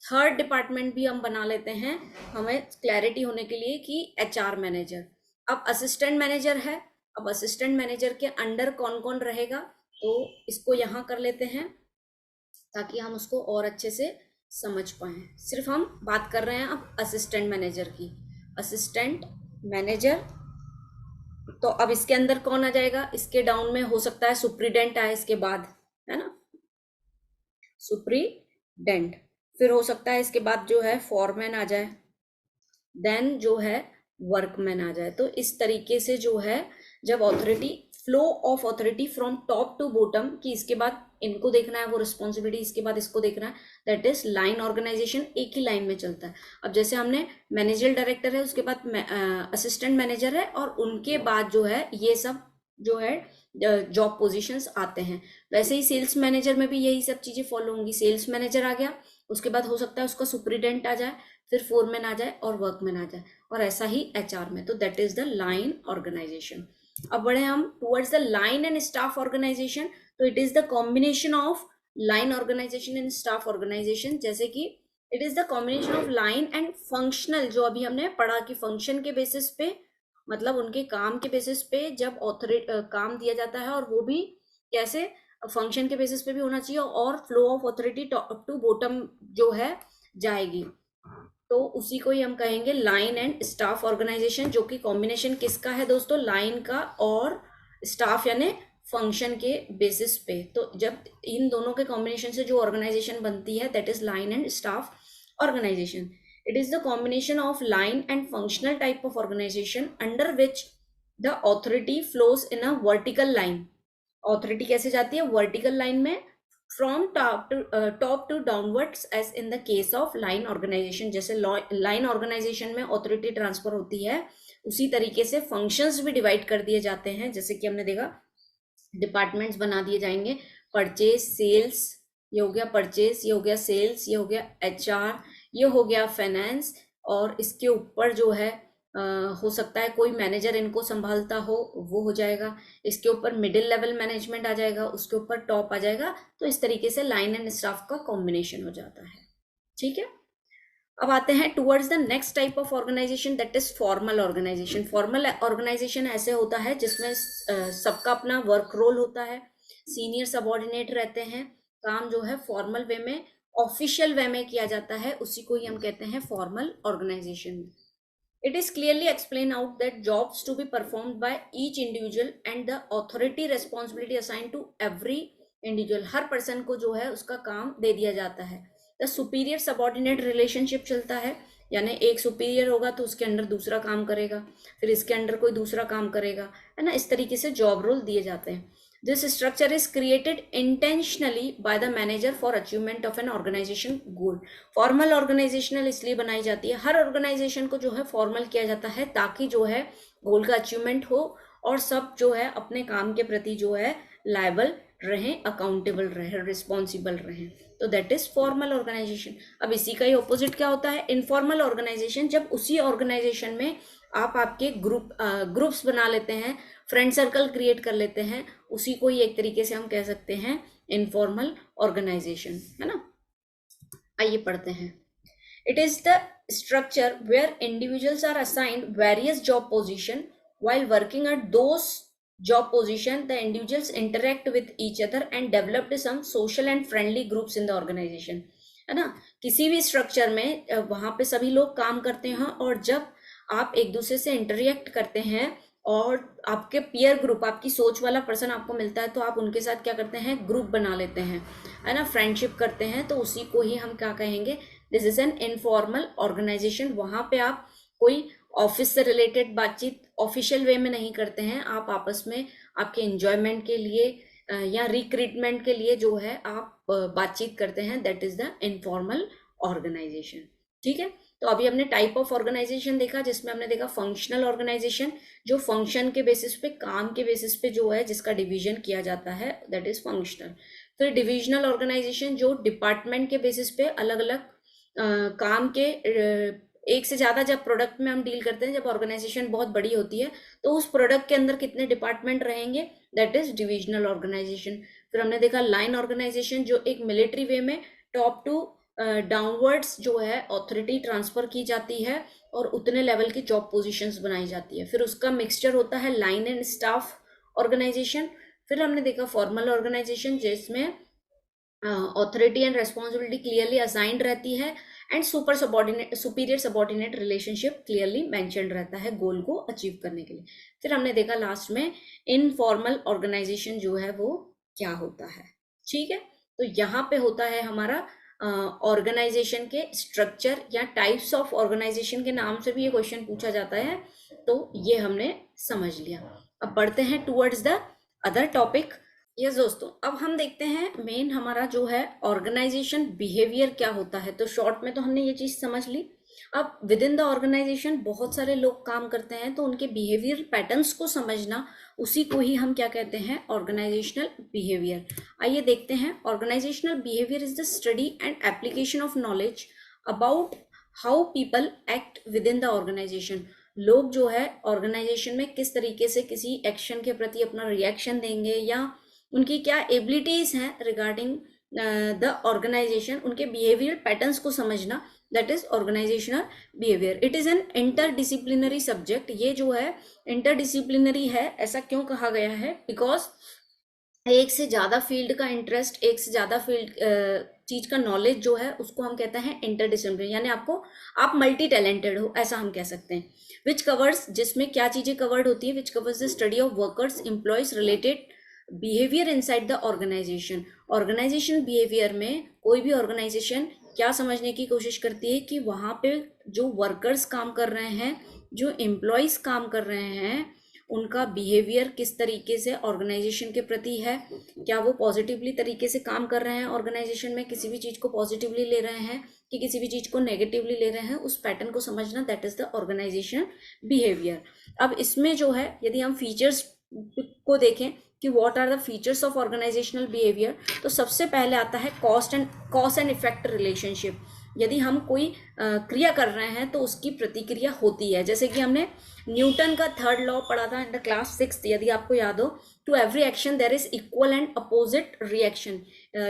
थर्ड डिपार्टमेंट भी हम बना लेते हैं हमें क्लैरिटी होने के लिए कि एचआर मैनेजर. अब असिस्टेंट मैनेजर है, अब असिस्टेंट मैनेजर के अंडर कौन कौन रहेगा, तो इसको यहाँ कर लेते हैं ताकि हम उसको और अच्छे से समझ पाएं. सिर्फ हम बात कर रहे हैं अब असिस्टेंट मैनेजर की. असिस्टेंट मैनेजर, तो अब इसके अंदर कौन आ जाएगा, इसके डाउन में हो सकता है सुप्रीडेंट आए इसके बाद, है ना, सुप्रीडेंट. फिर हो सकता है इसके बाद जो है फॉरमैन आ जाए, देन जो है वर्कमैन आ जाए. तो इस तरीके से जो है जब authority, flow of authority from top to bottom, कि इसके बाद इनको देखना है वो रिस्पॉन्सिबिलिटी, इसके बाद इसको देखना है, दैट इज लाइन ऑर्गेनाइजेशन. एक ही लाइन में चलता है. अब जैसे हमने मैनेजरल डायरेक्टर है, उसके बाद असिस्टेंट मैनेजर है, और उनके बाद जो है ये सब जो है जॉब पोजीशंस आते हैं. वैसे ही सेल्स मैनेजर में भी यही सब चीजें फॉलो होंगी. सेल्स मैनेजर आ गया, उसके बाद हो सकता है उसका सुपरिटेंडेंट आ जाए, फिर फोरमैन आ जाए और वर्कमैन आ जाए, और ऐसा ही एचआर में. तो that is the line organisation. अब बढ़े हम towards the line and staff organisation. तो it is the combination of line organisation and staff organisation, जैसे कि it is the combination of line and functional, जो अभी हमने पढ़ा कि फंक्शन के बेसिस पे, मतलब उनके काम के बेसिस पे जब काम दिया जाता है, और वो भी कैसे, फंक्शन के बेसिस पे भी होना चाहिए, और flow of authority top to bottom जो है जाएगी, तो उसी को ही हम कहेंगे लाइन एंड स्टाफ ऑर्गेनाइजेशन, जो कि कॉम्बिनेशन किसका है दोस्तों, लाइन का और स्टाफ यानी फंक्शन के बेसिस पे। तो जब इन दोनों के कॉम्बिनेशन से जो ऑर्गेनाइजेशन बनती है, that is line and staff organization. It is the combination of line and functional type of organization under which the authority flows in a vertical line. Authority कैसे जाती है, वर्टिकल लाइन में, from top to downwards, as in the case of line organization. जैसे लाइन ऑर्गेनाइजेशन में ऑथोरिटी ट्रांसफर होती है, उसी तरीके से फंक्शंस भी डिवाइड कर दिए जाते हैं। जैसे कि हमने देखा डिपार्टमेंट्स बना दिए जाएंगे, परचेज सेल्स, ये हो गया परचेज, ये हो गया सेल्स, ये हो गया एचआर, ये हो गया फाइनेंस, और इसके ऊपर जो है हो सकता है कोई मैनेजर इनको संभालता हो, वो हो जाएगा। इसके ऊपर मिडिल लेवल मैनेजमेंट आ जाएगा, उसके ऊपर टॉप आ जाएगा। तो इस तरीके से लाइन एंड स्टाफ का कॉम्बिनेशन हो जाता है। ठीक है, अब आते हैं towards the next type of organization, that is formal organization. Formal organization ऐसे होता है जिसमें सबका अपना वर्क रोल होता है, सीनियर सबऑर्डिनेट रहते हैं, काम जो है फॉर्मल वे में, ऑफिशियल वे में किया जाता है, उसी को ही हम कहते हैं formal organization. It is clearly explained out that jobs to be performed by each individual and the authority responsibility assigned to every individual, her person को जो है उसका काम दे दिया जाता है। The superior subordinate relationship चलता है, यानी एक सुपीरियर होगा तो उसके अंडर दूसरा काम करेगा, फिर इसके अंडर कोई दूसरा काम करेगा, है ना। इस तरीके से जॉब रोल दिए जाते हैं। This structure is created intentionally by the manager for achievement of an organization goal. Formal organizational इसलिए बनाई जाती है, हर ऑर्गेनाइजेशन को जो है फॉर्मल किया जाता है ताकि जो है गोल का अचीवमेंट हो, और सब जो है अपने काम के प्रति जो है लायबल रहें, अकाउंटेबल रहें, रिस्पॉन्सिबल रहें। तो दैट इज फॉर्मल ऑर्गेनाइजेशन। अब इसी का ही ऑपोजिट क्या होता है, इनफॉर्मल ऑर्गेनाइजेशन, जब उसी ऑर्गेनाइजेशन में आप आपके ग्रुप्स बना लेते हैं, फ्रेंड सर्कल क्रिएट कर लेते हैं, उसी को ही एक तरीके से हम कह सकते हैं इनफॉर्मल ऑर्गेनाइजेशन, है ना। आइए पढ़ते हैं। It is the structure where individuals are assigned various job position while working at those job position the individuals interact with each other and developed some social and friendly groups in the organization, है ना। किसी भी स्ट्रक्चर में वहां पे सभी लोग काम करते हैं, और जब आप एक दूसरे से इंटरेक्ट करते हैं और आपके पीयर ग्रुप, आपकी सोच वाला पर्सन आपको मिलता है, तो आप उनके साथ क्या करते हैं, ग्रुप बना लेते हैं, है ना, फ्रेंडशिप करते हैं। तो उसी को ही हम क्या कहेंगे, this is an informal organization. वहां पे आप कोई ऑफिस से रिलेटेड बातचीत ऑफिशियल वे में नहीं करते हैं, आप आपस में आपके एंजॉयमेंट के लिए या रिक्रूटमेंट के लिए जो है आप बातचीत करते हैं, that is the informal organization. ठीक है, तो अभी हमने टाइप ऑफ ऑर्गेनाइजेशन देखा, जिसमें हमने देखा फंक्शनल ऑर्गेनाइजेशन, जो फंक्शन के बेसिस पे, काम के बेसिस पे जो है जिसका डिवीजन किया जाता है, दैट इज फंक्शनल। फिर डिविजनल ऑर्गेनाइजेशन, जो डिपार्टमेंट के बेसिस पे अलग अलग काम के एक से ज्यादा, जब प्रोडक्ट में हम डील करते हैं, जब ऑर्गेनाइजेशन बहुत बड़ी होती है तो उस प्रोडक्ट के अंदर कितने डिपार्टमेंट रहेंगे, दैट इज डिविजनल ऑर्गेनाइजेशन। फिर हमने देखा लाइन ऑर्गेनाइजेशन, जो एक मिलिट्री वे में टॉप टू डाउनवर्ड्स जो है ऑथोरिटी ट्रांसफर की जाती है और उतने लेवल की जॉब पोजीशंस बनाई जाती है। फिर उसका मिक्सचर होता है लाइन एंड स्टाफ ऑर्गेनाइजेशन। फिर हमने देखा फॉर्मल ऑर्गेनाइजेशन, जिसमें authority and responsibility clearly assigned रहती है and superior subordinate relationship clearly mentioned रहता है गोल को अचीव करने के लिए। फिर हमने देखा लास्ट में इनफॉर्मल ऑर्गेनाइजेशन जो है वो क्या होता है। ठीक है, तो यहाँ पे होता है हमारा ऑर्गेनाइजेशन के स्ट्रक्चर या टाइप्स ऑफ ऑर्गेनाइजेशन के नाम से भी ये क्वेश्चन पूछा जाता है, तो ये हमने समझ लिया। अब बढ़ते हैं towards the other topic. Yes दोस्तों, अब हम देखते हैं मेन हमारा जो है ऑर्गेनाइजेशन बिहेवियर क्या होता है। तो शॉर्ट में तो हमने ये चीज समझ ली। अब विद इन द ऑर्गेनाइजेशन बहुत सारे लोग काम करते हैं, तो उनके बिहेवियर पैटर्न्स को समझना, उसी को ही हम क्या कहते हैं, ऑर्गेनाइजेशनल बिहेवियर। आइए देखते हैं। Organizational behaviour is the study and application of knowledge about how people act within the organization. लोग जो है ऑर्गेनाइजेशन में किस तरीके से किसी एक्शन के प्रति अपना रिएक्शन देंगे, या उनकी क्या एबिलिटीज हैं रिगार्डिंग द ऑर्गेनाइजेशन, उनके बिहेवियर पैटर्न्स को समझना, that is organizational behaviour. It is an interdisciplinary subject. ये जो है इंटरडिसिप्लिनरी है। ऐसा क्यों कहा गया है? बिकॉज एक से ज्यादा फील्ड का इंटरेस्ट, एक से ज्यादा फील्ड चीज का नॉलेज जो है उसको हम कहते हैं इंटरडिसिप्लिनरी, यानी आप मल्टी टैलेंटेड हो, ऐसा हम कह सकते हैं। विच कवर्स, जिसमें क्या चीजें कवर्ड होती है? Which covers the study of workers employees related behaviour inside the organization. Organization behaviour में कोई भी ऑर्गेनाइजेशन क्या समझने की कोशिश करती है कि वहां पे जो वर्कर्स काम कर रहे हैं, जो एम्प्लॉयज काम कर रहे हैं, उनका बिहेवियर किस तरीके से ऑर्गेनाइजेशन के प्रति है। क्या वो पॉजिटिवली तरीके से काम कर रहे हैं ऑर्गेनाइजेशन में, किसी भी चीज को पॉजिटिवली ले रहे हैं कि किसी भी चीज को नेगेटिवली ले रहे हैं, उस पैटर्न को समझना, that is the organization behaviour. अब इसमें जो है यदि हम फीचर्स को देखें कि what are the features of organisational behaviour, तो सबसे पहले आता है कॉज एंड इफेक्ट रिलेशनशिप। यदि हम कोई क्रिया कर रहे हैं तो उसकी प्रतिक्रिया होती है। जैसे कि हमने न्यूटन का थर्ड लॉ पढ़ा था इन द क्लास 6, यदि आपको याद हो, to every action there is equal and opposite reaction.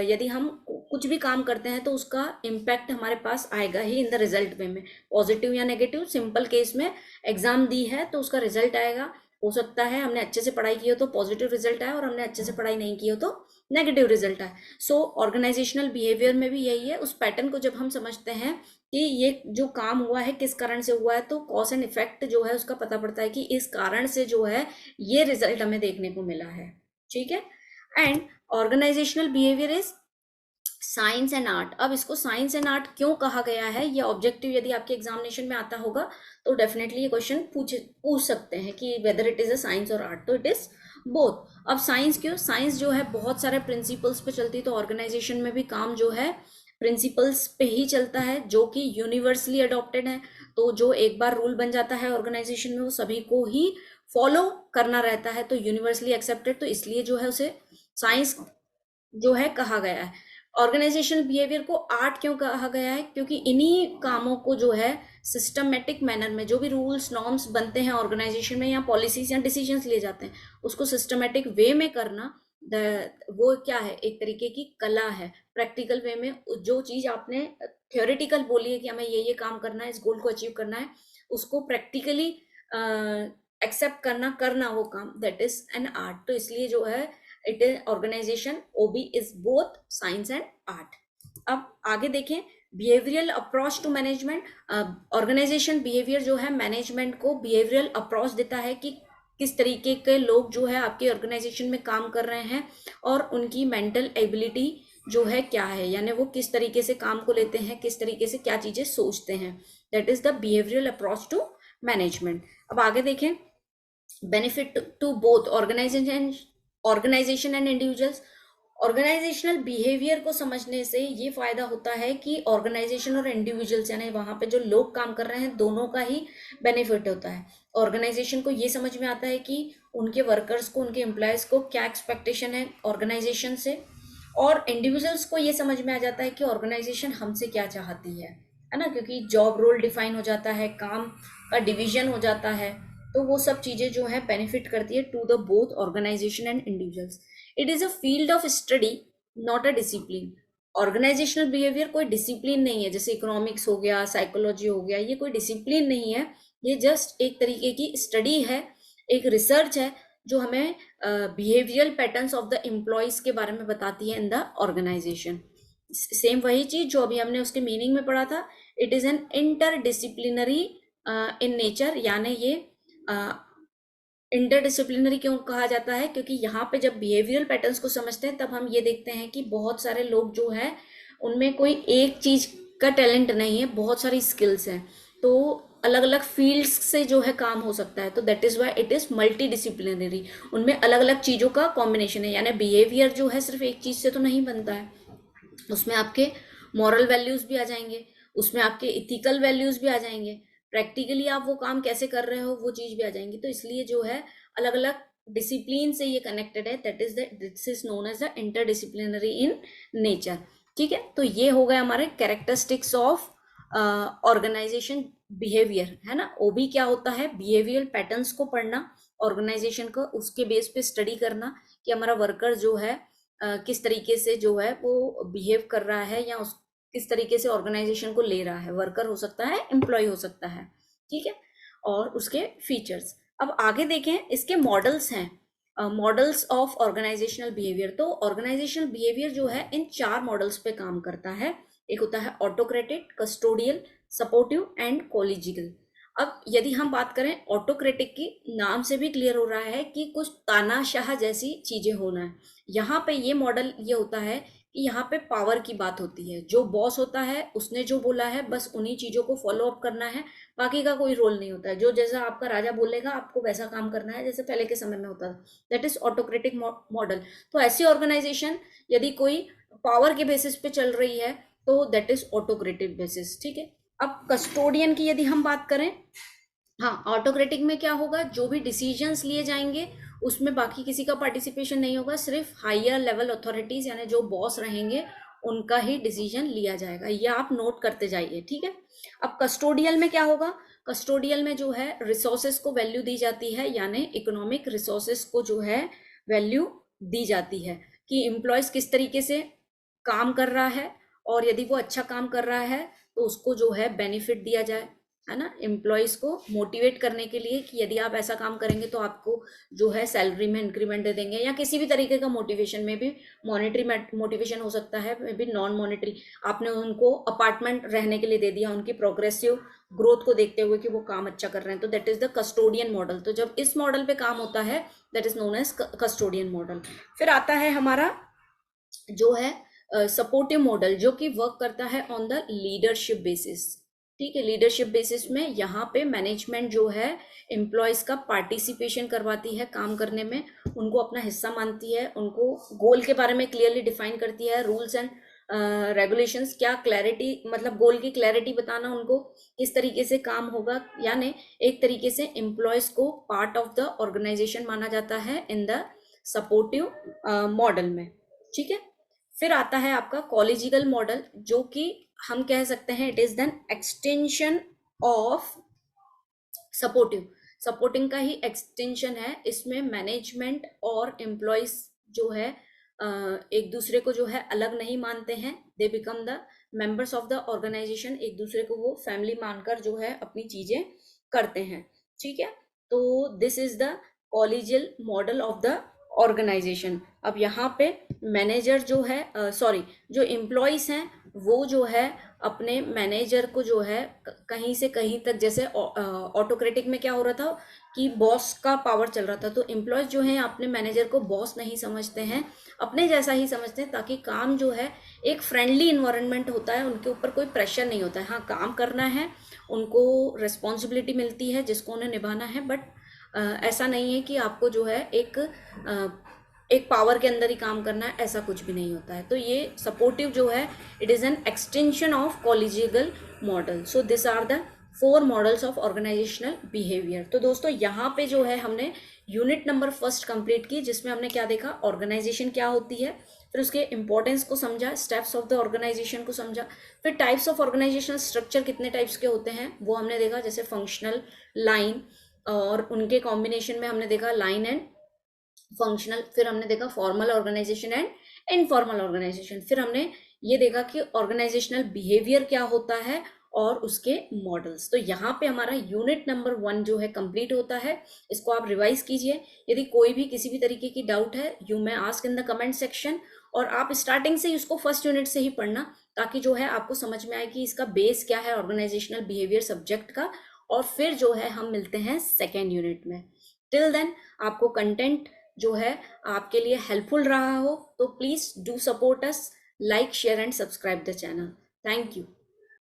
यदि हम कुछ भी काम करते हैं तो उसका इम्पैक्ट हमारे पास आएगा ही इन द रिजल्ट वे में, पॉजिटिव या नेगेटिव। सिंपल केस में एग्जाम दी है तो उसका रिजल्ट आएगा, हो सकता है हमने अच्छे से पढ़ाई की हो तो पॉजिटिव रिजल्ट आए और हमने अच्छे से पढ़ाई नहीं की हो तो नेगेटिव रिजल्ट आए। सो ऑर्गेनाइजेशनल बिहेवियर में भी यही है। उस पैटर्न को जब हम समझते हैं कि ये जो काम हुआ है किस कारण से हुआ है, तो कॉज एंड इफेक्ट जो है उसका पता पड़ता है कि इस कारण से जो है ये रिजल्ट हमें देखने को मिला है। ठीक है। And organizational behaviour is science and art. अब इसको साइंस एंड आर्ट क्यों कहा गया है, ये ऑब्जेक्टिव यदि आपके एग्जामिनेशन में आता होगा तो डेफिनेटली ये क्वेश्चन पूछ सकते हैं कि whether it is a science और आर्ट, तो इट इज बोथ। अब साइंस क्यों? साइंस जो है बहुत सारे प्रिंसिपल्स पे चलती है, तो ऑर्गेनाइजेशन में भी काम जो है प्रिंसिपल्स पे ही चलता है जो कि यूनिवर्सली अडॉप्टेड है। तो जो एक बार रूल बन जाता है ऑर्गेनाइजेशन में वो सभी को ही फॉलो करना रहता है, तो यूनिवर्सली एक्सेप्टेड, तो इसलिए जो है उसे साइंस जो है कहा गया है। ऑर्गेनाइजेशनल बिहेवियर को आर्ट क्यों कहा गया है? क्योंकि इन्हीं कामों को जो है सिस्टमेटिक मैनर में, जो भी रूल्स नॉर्म्स बनते हैं ऑर्गेनाइजेशन में या पॉलिसीज या डिसीजंस लिए जाते हैं, उसको सिस्टमेटिक वे में करना, वो क्या है? एक तरीके की कला है। प्रैक्टिकल वे में जो चीज आपने थियोरेटिकल बोली है कि हमें ये काम करना है, इस गोल को अचीव करना है, उसको प्रैक्टिकली एक्सेप्ट करना वो काम, दैट इज एन आर्ट। तो इसलिए जो है it is organization OB is both science and art. अब आगे देखें, behavioural approach to management. Organization behaviour जो है मैनेजमेंट को बिहेवियरल अप्रोच देता है कि किस तरीके के लोग जो है आपके ऑर्गेनाइजेशन में काम कर रहे हैं और उनकी मेंटल एबिलिटी जो है क्या है, यानी वो किस तरीके से काम को लेते हैं, किस तरीके से क्या चीजें सोचते हैं, that is the behavioural approach to management. अब आगे देखें, benefit to both organization and individuals. Organizational behaviour को समझने से ये फायदा होता है कि ऑर्गेनाइजेशन और इंडिविजुअल्स यानी वहां पे जो लोग काम कर रहे हैं दोनों का ही बेनिफिट होता है। ऑर्गेनाइजेशन को ये समझ में आता है कि उनके वर्कर्स को, उनके एम्प्लॉयज को क्या एक्सपेक्टेशन है ऑर्गेनाइजेशन से, और इंडिविजुअल्स को ये समझ में आ जाता है कि ऑर्गेनाइजेशन हमसे क्या चाहती है ना, क्योंकि जॉब रोल डिफाइन हो जाता है, काम का डिवीजन हो जाता है, तो वो सब चीजें जो है बेनिफिट करती है to the both organization and individuals. It is a field of study not a discipline. Organizational behaviour कोई डिसिप्लिन नहीं है, जैसे इकोनॉमिक्स हो गया, साइकोलॉजी हो गया, ये कोई डिसिप्लिन नहीं है, ये जस्ट एक तरीके की स्टडी है, एक रिसर्च है जो हमें behavioural patterns of the employees के बारे में बताती है इन द ऑर्गेनाइजेशन। सेम वही चीज जो अभी हमने उसके मीनिंग में पढ़ा था, it is an interdisciplinary in nature, यानी ये इंटरडिसिप्लिनरी क्यों कहा जाता है? क्योंकि यहाँ पे जब बिहेवियरल पैटर्न्स को समझते हैं तब हम ये देखते हैं कि बहुत सारे लोग जो है उनमें कोई एक चीज का टैलेंट नहीं है, बहुत सारी स्किल्स हैं, तो अलग अलग फील्ड्स से जो है काम हो सकता है, तो that is why it is multi disciplinary. उनमें अलग अलग चीजों का कॉम्बिनेशन है, यानी बिहेवियर जो है सिर्फ एक चीज से तो नहीं बनता है, उसमें आपके मॉरल वैल्यूज भी आ जाएंगे, उसमें आपके इथिकल वैल्यूज भी आ जाएंगे, प्रैक्टिकली आप वो काम कैसे कर रहे हो वो चीज भी आ जाएंगी। तो इसलिए जो है अलग अलग डिसिप्लिन से ये कनेक्टेड है, that is this is known as the interdisciplinary in nature. ठीक है, तो ये हो गए हमारे कैरेक्टरिस्टिक्स ऑफ ऑर्गेनाइजेशन बिहेवियर, है ना। ओबी क्या होता है? बिहेवियरल पैटर्न्स को पढ़ना, ऑर्गेनाइजेशन को उसके बेस पे स्टडी करना कि हमारा वर्कर जो है किस तरीके से जो है वो बिहेव कर रहा है या उस किस तरीके से ऑर्गेनाइजेशन को ले रहा है, वर्कर हो सकता है, एम्प्लॉय हो सकता है, ठीक है, और उसके फीचर्स। अब आगे देखें, इसके मॉडल्स हैं, मॉडल्स ऑफ ऑर्गेनाइजेशनल बिहेवियर। तो ऑर्गेनाइजेशनल बिहेवियर जो है इन 4 मॉडल्स पे काम करता है। एक होता है ऑटोक्रेटिक, कस्टोडियल, सपोर्टिव एंड कोलिजिकल। अब यदि हम बात करें ऑटोक्रेटिक की, नाम से भी क्लियर हो रहा है कि कुछ तानाशाह जैसी चीजें होना है। यहाँ पे ये मॉडल ये होता है कि यहाँ पे पावर की बात होती है, जो बॉस होता है उसने जो बोला है बस उन्हीं चीजों को फॉलो अप करना है, बाकी का कोई रोल नहीं होता है। जो जैसा आपका राजा बोलेगा आपको वैसा काम करना है, जैसे पहले के समय में होता था। That is autocratic model. तो ऐसी ऑर्गेनाइजेशन यदि कोई पावर के बेसिस पे चल रही है तो दैट इज ऑटोक्रेटिक बेसिस, ठीक है। अब कस्टोडियन की यदि हम बात करें, हाँ, ऑटोक्रेटिक में क्या होगा, जो भी डिसीजंस लिए जाएंगे उसमें बाकी किसी का पार्टिसिपेशन नहीं होगा, सिर्फ हायर लेवल अथॉरिटीज यानी जो बॉस रहेंगे उनका ही डिसीजन लिया जाएगा। ये आप नोट करते जाइए, ठीक है। अब कस्टोडियल में क्या होगा, कस्टोडियल में जो है रिसोर्सेस को वैल्यू दी जाती है, यानी इकोनॉमिक रिसोर्सेस को जो है वैल्यू दी जाती है कि एम्प्लॉयज किस तरीके से काम कर रहा है, और यदि वो अच्छा काम कर रहा है तो उसको जो है बेनिफिट दिया जाए, है ना, एम्प्लॉयज को मोटिवेट करने के लिए कि यदि आप ऐसा काम करेंगे तो आपको जो है सैलरी में इंक्रीमेंट दे देंगे, या किसी भी तरीके का मोटिवेशन में भी, मॉनेटरी मोटिवेशन हो सकता है, मे बी नॉन मॉनेटरी। आपने उनको अपार्टमेंट रहने के लिए दे दिया, उनकी प्रोग्रेसिव ग्रोथ को देखते हुए कि वो काम अच्छा कर रहे हैं, तो that is the custodian model. तो जब इस मॉडल पे काम होता है that is known as custodian model. फिर आता है हमारा जो है सपोर्टिव मॉडल, जो कि वर्क करता है ऑन द लीडरशिप बेसिस, ठीक है। लीडरशिप बेसिस में यहाँ पे मैनेजमेंट जो है एम्प्लॉयज का पार्टिसिपेशन करवाती है काम करने में, उनको अपना हिस्सा मानती है, उनको गोल के बारे में क्लियरली डिफाइन करती है, रूल्स एंड रेगुलेशंस, क्या क्लैरिटी, मतलब गोल की क्लैरिटी बताना उनको, किस तरीके से काम होगा, यानी एक तरीके से एम्प्लॉयज को पार्ट ऑफ द ऑर्गेनाइजेशन माना जाता है इन द सपोर्टिव मॉडल में, ठीक है। फिर आता है आपका कॉलेजिकल मॉडल, जो कि हम कह सकते हैं it is then extension of supportive, supporting का ही एक्सटेंशन है। इसमें मैनेजमेंट और एम्प्लॉयज जो है एक दूसरे को जो है अलग नहीं मानते हैं, they become the members of the organization, एक दूसरे को वो फैमिली मानकर जो है अपनी चीजें करते हैं, ठीक है। तो this is the collegial model of the organisation. अब यहाँ पे मैनेजर जो है सॉरी जो एम्प्लॉयज हैं वो जो है अपने मैनेजर को जो है कहीं से कहीं तक, जैसे ऑटोक्रेटिक में क्या हो रहा था कि बॉस का पावर चल रहा था, तो एम्प्लॉयज जो हैं अपने मैनेजर को बॉस नहीं समझते हैं, अपने जैसा ही समझते हैं, ताकि काम जो है एक फ्रेंडली इन्वायरमेंट होता है, उनके ऊपर कोई प्रेशर नहीं होता है। हाँ, काम करना है, उनको रिस्पॉन्सिबिलिटी मिलती है जिसको उन्हें निभाना है, बट ऐसा नहीं है कि आपको जो है एक पावर के अंदर ही काम करना है, ऐसा कुछ भी नहीं होता है। तो ये सपोर्टिव जो है it is an extension of collegial model. So this are the 4 models of organisational behaviour. तो दोस्तों यहाँ पे जो है हमने यूनिट नंबर 1 कंप्लीट की, जिसमें हमने क्या देखा, ऑर्गेनाइजेशन क्या होती है, फिर उसके इंपॉर्टेंस को समझा, स्टेप्स ऑफ द ऑर्गेनाइजेशन को समझा, फिर टाइप्स ऑफ ऑर्गेनाइजेशनल स्ट्रक्चर कितने टाइप्स के होते हैं वो हमने देखा, जैसे फंक्शनल, लाइन, और उनके कॉम्बिनेशन में हमने देखा लाइन एंड फंक्शनल, फिर हमने देखा formal organization and informal organization, फिर हमने ये देखा कि ऑर्गेनाइजेशनल बिहेवियर क्या होता है और उसके मॉडल्स। तो यहाँ पे हमारा यूनिट नंबर 1 जो है कंप्लीट होता है। इसको आप रिवाइज कीजिए, यदि कोई भी किसी भी तरीके की डाउट है you may ask in the comment section, और आप स्टार्टिंग से ही उसको फर्स्ट यूनिट से ही पढ़ना, ताकि जो है आपको समझ में आए कि इसका बेस क्या है ऑर्गेनाइजेशनल बिहेवियर सब्जेक्ट का, और फिर जो है हम मिलते हैं सेकेंड यूनिट में। टिल देन आपको कंटेंट जो है आपके लिए हेल्पफुल रहा हो तो please do support us, like, share and subscribe the channel. Thank you.